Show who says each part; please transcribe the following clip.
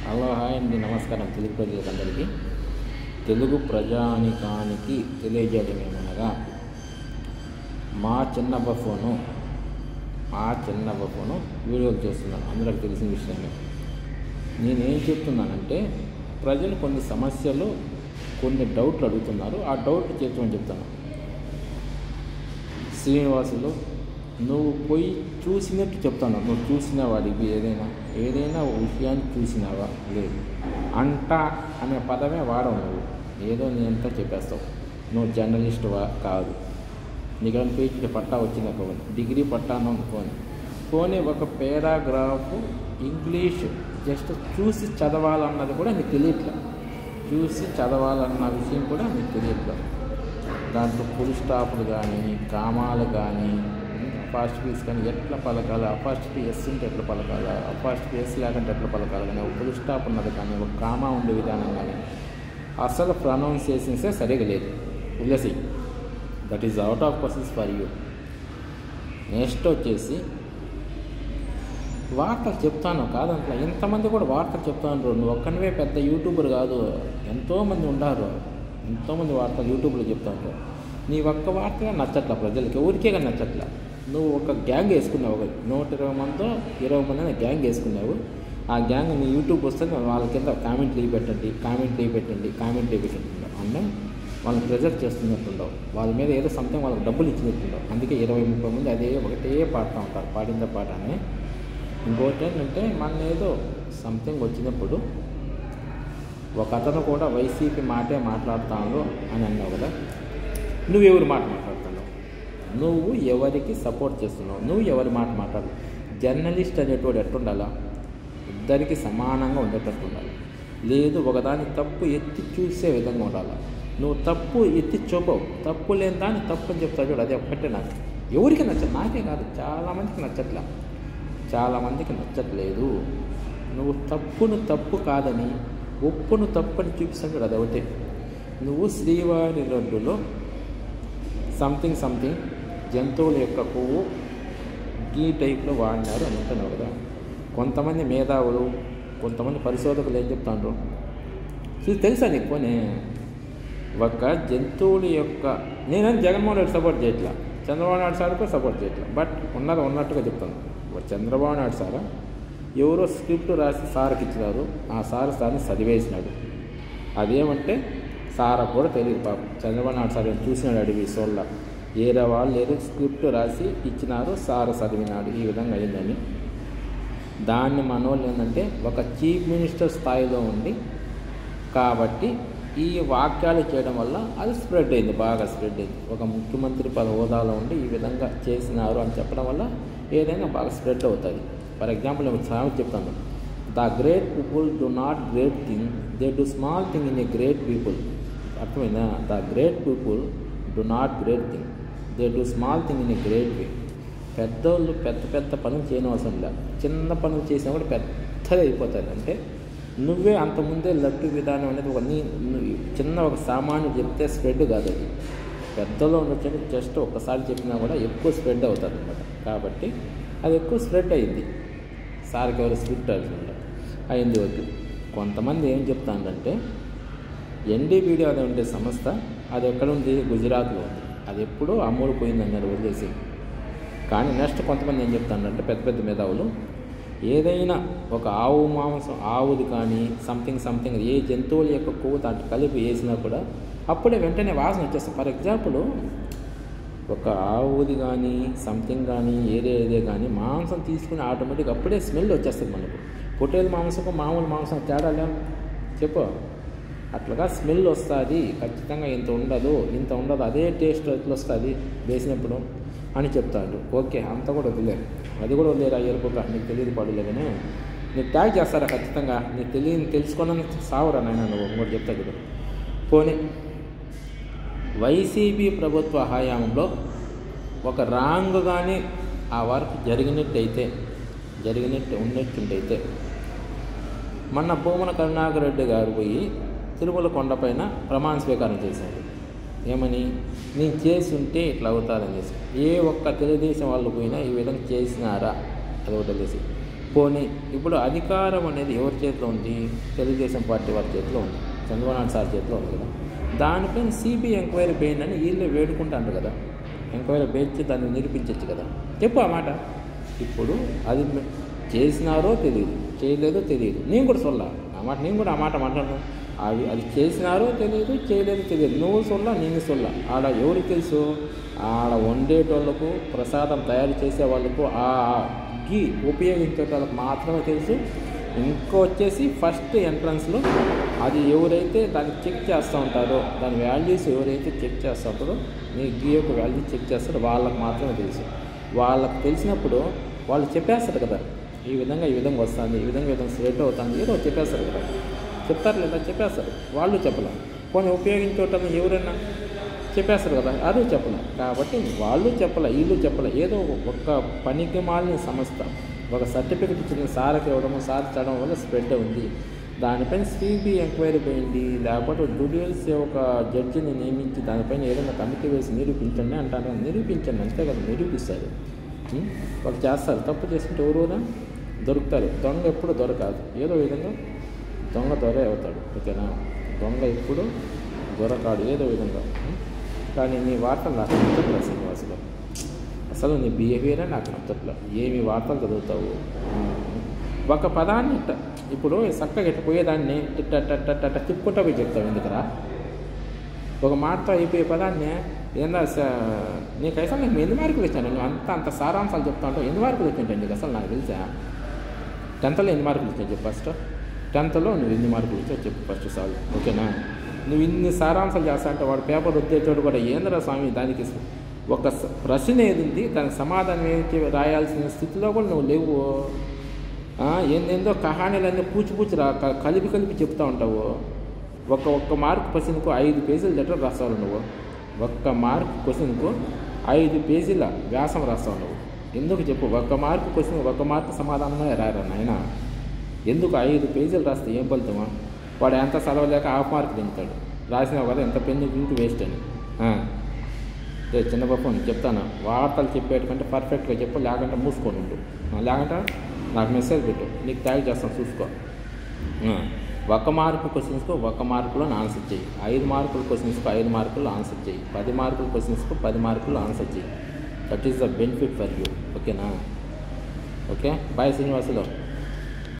Speaker 1: Hello hi అండి, నమస్కారం తెలుగు ప్రజలందరికీ. తెలుగు ప్రజానికానికి తెలియజేయడం ఏమనగా మా చిన్నప్ప ఫోను వీడియోలు చేస్తున్నాను. అందరికి తెలిసిన విషయమే. నేనేం చెప్తున్నానంటే, ప్రజలు కొన్ని సమస్యలు, కొన్ని డౌట్లు అడుగుతున్నారు. ఆ డౌట్లు తీర్చమని చెప్తాను. శ్రీనివాసులు, నువ్వు పోయి చూసినట్టు చెప్తాను. నువ్వు చూసిన వాడివి ఏదైనా విషయాన్ని చూసినావా? లేదు. అంట అనే పదమే వాడవు. నువ్వు ఏదో నేనంతా చెప్పేస్తావు. నువ్వు జర్నలిస్టువా? కాదు. నీకు PhD పట్టా వచ్చింది అనుకోని, డిగ్రీ పట్టాను అనుకోని, పోనీ ఒక పారాగ్రాఫ్ ఇంగ్లీష్ జస్ట్ చూసి చదవాలన్నది కూడా నీకు తెలియట్లే. చూసి చదవాలన్న విషయం కూడా నీకు తెలియట్లే. దాంట్లో ఫుల్ స్టాప్లు కానీ, కామాలు కానీ, అపాస్ట్రఫీస్ కానీ ఎట్లా పలకాలి, అపాస్ట్రఫీ ఎస్ ఉంటే ఎట్లా పలకాలి, అపాస్ట్రఫీ ఎస్ లేకుంటే ఎట్లా పలకాలి కానీ, ఒక ఫుల్ స్టాప్ ఉన్నది కానీ, ఒక కామా ఉండే విధానం కానీ, అసలు ప్రొనౌన్సియేషన్సే సరిగా లేదు. వదిలేసి, that is out of questions for you. Next వచ్చేసి వార్తలు చెప్తాను కాదంట్లా. ఎంతమంది కూడా వార్తలు చెప్తాను. నువ్వు ఒక్కనివే పెద్ద యూట్యూబర్ కాదు, ఎంతోమంది ఉన్నారు. ఎంతోమంది వార్తలు యూట్యూబ్లో చెప్తాను. నీ ఒక్క వార్తగా నచ్చట్ల, ప్రజలకి ఎవరికే కానీ నచ్చట్ల. నువ్వు ఒక గ్యాంగ్ వేసుకున్నావు, 120 మందో 20 మంది గ్యాంగ్ వేసుకున్నావు. ఆ గ్యాంగ్ నీ యూట్యూబ్ వస్తే వాళ్ళ కింద కామెంట్లు పెట్టండి అన్న వాళ్ళని ప్రెజర్ చేస్తున్నట్టుండవు. వాళ్ళ మీద ఏదో సంథింగ్ వాళ్ళకి డబ్బులు ఇచ్చినట్టుండవు. అందుకే 20-30 మంది అదే ఒకటే పాడుతూ ఉంటారు, పాడింద పాట అని. ఇంకోటి ఏంటంటే, మన ఏదో సంథింగ్ వచ్చినప్పుడు ఒక అతను కూడా వైసీపీ మాటే మాట్లాడుతాను అని అన్నావు కదా. నువ్వు ఎవరి మాట మాట్లాడుతున్నావు? నువ్వు ఎవరికి సపోర్ట్ చేస్తున్నావు? నువ్వు ఎవరి మాట మాట్లాడు? జర్నలిస్ట్ అనేటోడు ఎట్టుండాలా? ఇద్దరికి సమానంగా ఉండేటట్టు ఉండాలి. లేదు, ఒకదాని తప్పు ఎత్తి చూసే విధంగా ఉండాలి. నువ్వు తప్పు ఎత్తి చూపవు. తప్పు లేని దాన్ని తప్పు అని చెప్తావు చూడు, అది ఒక్కటే నాకు ఎవరికి నచ్చదు. నాకే కాదు, చాలామందికి నచ్చట్లేదు. నువ్వు తప్పును తప్పు కాదని, ఒప్పును తప్పని చూపిస్తాను చూడు, అది ఒకటే. నువ్వు శ్రీవారి రోడ్డులో సంథింగ్ జంతువుల యొక్క పువ్వు ఈ టైప్లో వాడినారు అని అంటున్నావు కదా. కొంతమంది మేధావులు, కొంతమంది పరిశోధకులు ఏం చెప్తాండ్రు తెలుసా నీకు? పోనీ ఒక జంతువుల యొక్క, నేనేం జగన్మోహన్ రెడ్డి సపోర్ట్ చేయట్లా, చంద్రబాబు నాయుడు సార్ కూడా సపోర్ట్ చేయట్లా. బట్ ఉన్నట్టుగా చెప్తాను. చంద్రబాబు నాయుడు సారా ఎవరో స్క్రిప్ట్ రాసి సార్కి ఇచ్చినారు. ఆ సార్ని చదివేసినాడు. అదేమంటే సార్కి కూడా తెలియదు పాపం. చంద్రబాబు నాయుడు సార్ చూసినాడు అడిగి సోళ్ళ, ఏరే వాళ్ళు ఏదో స్క్రిప్ట్ రాసి ఇచ్చినారు, సార్ చదివినాడు, ఈ విధంగా అయిందని. దాన్ని మనోళ్ళు ఏంటంటే ఒక చీఫ్ మినిస్టర్ స్థాయిలో ఉండి కాబట్టి ఈ వాక్యాలు చేయడం వల్ల అది స్ప్రెడ్ అయింది, బాగా స్ప్రెడ్ అయింది. ఒక ముఖ్యమంత్రి హోదాలో ఉండి ఈ విధంగా చేసినారు అని చెప్పడం వల్ల ఏదైనా బాగా స్ప్రెడ్ అవుతుంది. ఫర్ ఎగ్జాంపుల్ నేను సామెత చెప్తాను. The great people do not great thing, they do small thing in a great people. అర్థమైందా? The great people do not great thing, they do small thing in a great way. పెద్దోళ్ళు పెద్ద పనులు చేయనవసరం లేదు, చిన్న పనులు చేసినా కూడా పెద్దది అయిపోతుంది. అంటే నువ్వే అంతకుముందే లడ్డు విధానం అనేది ఒక చిన్న ఒక సామాన్యుడు చెప్తే స్ప్రెడ్ కాదు. అది పెద్దలో ఉండొచ్చని జస్ట్ ఒక్కసారి చెప్పినా కూడా ఎక్కువ స్ప్రెడ్ అవుతుంది అన్నమాట. కాబట్టి అది ఎక్కువ స్ప్రెడ్ అయింది. సార్కి ఎవరు స్క్రిప్ట్ అయింది వద్దు. కొంతమంది ఏం చెప్తానంటే, NDBD అది ఉండే సంస్థ, అది ఎక్కడ ఉంది? గుజరాత్లో ఉంది. అది ఎప్పుడూ అమ్ముడు పోయిందన్నారు, వదిలేసి. కానీ నెక్స్ట్ కొంతమంది ఏం చెప్తానంటే, పెద్ద మేధావులు, ఏదైనా ఒక ఆవు మాంసం, ఆవుది కానీ సంథింగ్ ఏ జంతువుల యొక్క కొవ్వు దాంట్లో కలిపి వేసినా కూడా అప్పుడే వెంటనే వాసన వచ్చేస్తుంది. ఫర్ ఎగ్జాంపుల్, ఒక ఆవుది కానీ సంథింగ్ కానీ ఏదే కానీ మాంసం తీసుకుని ఆటోమేటిక్గా అప్పుడే స్మెల్ వచ్చేస్తుంది మనకు. పొట్టేలు మాంసంకు మామూలు మాంసం తేడా చెప్పు. అట్లాగా స్మెల్ వస్తుంది ఖచ్చితంగా. ఇంత ఉండదు అదే టేస్ట్ ఎట్లా వస్తుంది వేసినప్పుడు అని చెప్తాడు. ఓకే, అంత కూడా వదిలేరు, అది కూడా వదిలేరు. ఎరుపుక నీకు తెలియదు పడలే కానీ నీకు ట్యాగ్ చేస్తారా ఖచ్చితంగా. నీకు తెలుసుకున్నాను సావురా నాయన నువ్వు ఇంకోటి చెప్తా కదా. పోనీ వైసీపీ ప్రభుత్వ హయాంలో ఒక రాంగ్ కానీ ఆ వర్క్ జరిగినట్టయితే మొన్న భూమన కరుణాకర్ రెడ్డి గారు పోయి తిరుమల కొండపైన ప్రమాణ స్వీకారం చేశారు. ఏమని? నేను చేసి ఉంటే ఇట్లా అవుతారని చేసి. ఏ ఒక్క తెలుగుదేశం వాళ్ళు పోయినా ఈ విధంగా చేసినారా? అది ఒకటి తెలిసి పోనీ ఇప్పుడు అధికారం అనేది ఎవరి చేతిలో ఉంది? తెలుగుదేశం పార్టీ వారి చేతిలో ఉంది, చంద్రబాబు నాయుడు సార్ చేతిలో ఉంది కదా. దానిపైన సిబిఐ ఎంక్వైరీ వేయండి అని వీళ్ళే వేడుకుంటారు కదా. ఎంక్వైరీ వేయించి దాన్ని నిరూపించవచ్చు కదా. చెప్పు ఆ మాట. ఇప్పుడు అది చేసినారో తెలియదు, చేయలేదో తెలియదు. నేను కూడా సొల్లా ఆ మాట, నేను కూడా ఆ మాట మాట్లాడను. అది చేసినారో తెలియదు, చేయలేదో తెలియదు. నువ్వు సొల్లా, నేను సొల్లా. ఆడ ఎవరికి తెలుసు? ఆడ వండేటోళ్ళకు, ప్రసాదం తయారు చేసే వాళ్ళకు, ఆ గీ ఉపయోగించే వాళ్ళకు మాత్రమే తెలుసు. ఇంకో వచ్చేసి ఫస్ట్ ఎంట్రన్స్లో అది ఎవరైతే దాన్ని చెక్ చేస్తూ ఉంటారో, దాని వాల్యూస్ ఎవరైతే చెక్ చేస్తూ ఉంటారో, నీ గీ యొక్క వాల్యూ చెక్ చేస్తారో వాళ్ళకి మాత్రమే తెలుసు. వాళ్ళకి తెలిసినప్పుడు వాళ్ళు చెప్పేస్తారు కదా, ఈ విధంగా వస్తుంది, ఈ విధంగా స్ప్రెడ్ అవుతుంది, ఏదో చెప్పేస్తారు కదా. చెప్తారు లేదా? చెప్పేస్తారు. వాళ్ళు చెప్పలేం. పోనీ ఉపయోగించటం ఎవరైనా చెప్పేస్తారు కదా, అది చెప్పలేం. కాబట్టి వాళ్ళు చెప్పలే, వీళ్ళు చెప్పలే. ఏదో ఒక పనికి మాలిన సంస్థ ఒక సర్టిఫికెట్ ఇచ్చిన సార్కి ఇవ్వడము, సార్ చదవడం వల్ల స్ప్రెడ్ ఉంది. దానిపైన సిబిఐ ఎంక్వైరీ పోయింది, లేకపోతే డ్యూడియల్స్ ఒక జడ్జిని నియమించి దానిపైన ఏదైనా కమిటీ వేసి నిరూపించండి అంటారు. నిరూపించండి అంతే కదా, నిరూపిస్తారు. వాళ్ళు చేస్తారు. తప్పు చేస్తుంటే ఎవరునా దొరుకుతారు. దొంగ ఎప్పుడు దొరకదు, ఏదో విధంగా దొంగ దొరే అవుతాడు. ఓకేనా? దొంగ ఎప్పుడు దొరకాడు ఏదో విధంగా. కానీ నీ వార్తలు నాకు నచ్చట్లేదు శ్రీనివాసులు. అసలు నీ బిహేవియరే నాకు నచ్చట్లేదు. ఏమి వార్తలు చదువుతావు? ఒక పదాన్ని ఇప్పుడు చక్కగా ఇట్ట పోయేదాన్ని ఇట్ట తిప్పుకుంటా పోయి చెప్తావు. ఎందుకురా? ఒక మాటతో అయిపోయే పదాన్ని ఏందా నీకు అసలు నేను ఎన్ని మార్కులు ఇచ్చాను? నువ్వు అంత సారాంశాలు చెప్తా ఉంటావు. ఎన్ని మార్కులు వచ్చింటావు నీకు అసలు? నాకు తెలుసా? 10th ఎన్ని మార్కులు ఇచ్చావు చెప్పు ఫస్ట్. 10th నువ్వు ఎన్ని మార్కులు ఇచ్చావు చెప్పు ఫస్ట్ సార్. ఓకేనా? నువ్వు ఇన్ని సారాంశాలు చేస్తా అంటే వాడు పేపర్ వద్దేటోడు కూడా ఏంద్రా స్వామి, దానికి ఒక ప్రశ్న ఏది ఉంది, దానికి సమాధానం ఏంటి రాయాల్సిన స్థితిలో కూడా నువ్వు లేవు. ఏందేందో కహానీలన్నీ పూచి కలిపి చెప్తూ ఉంటావు. ఒక్క మార్క్ క్వశ్చన్కు 5 పేజీల లెటర్ రాస్తావు నువ్వు. ఒక్క మార్క్ క్వశ్చన్కు 5 పేజీల వ్యాసం రాస్తావు నువ్వు. ఎందుకు చెప్పు? ఒక్క మార్క్ క్వశ్చన్, ఒక్క మార్క్ సమాధానమే రాయరా నాయన. ఎందుకు 5 పేజీలు రాస్తే ఏం ఫలితమా? వాడు ఎంత చదవలేక హాఫ్ మార్క్ తింటాడు. రాసినావు కదా, ఎంత పెన్ను ఇంటూ వేస్ట్ అని. చిన్న పాప చెప్తాను, వార్తలు చెప్పేటంటే పర్ఫెక్ట్గా చెప్పు, లేకుంటే మూసుకొని ఉండు. లేకుంటే నాకు మెసేజ్ పెట్టు, నీకు ట్యాగ్ చేస్తాను చూసుకో. 1 మార్కు క్వశ్చన్స్కు 1 మార్కులో ఆన్సర్ చేయి, 5 మార్కుల క్వశ్చన్స్కు 5 మార్కులు ఆన్సర్ చేయి, 10 మార్కుల క్వశ్చన్స్కు 10 మార్కులు ఆన్సర్ చేయి. That is the benefit for you. ఓకేనా? Okay, bye Srinivasulu.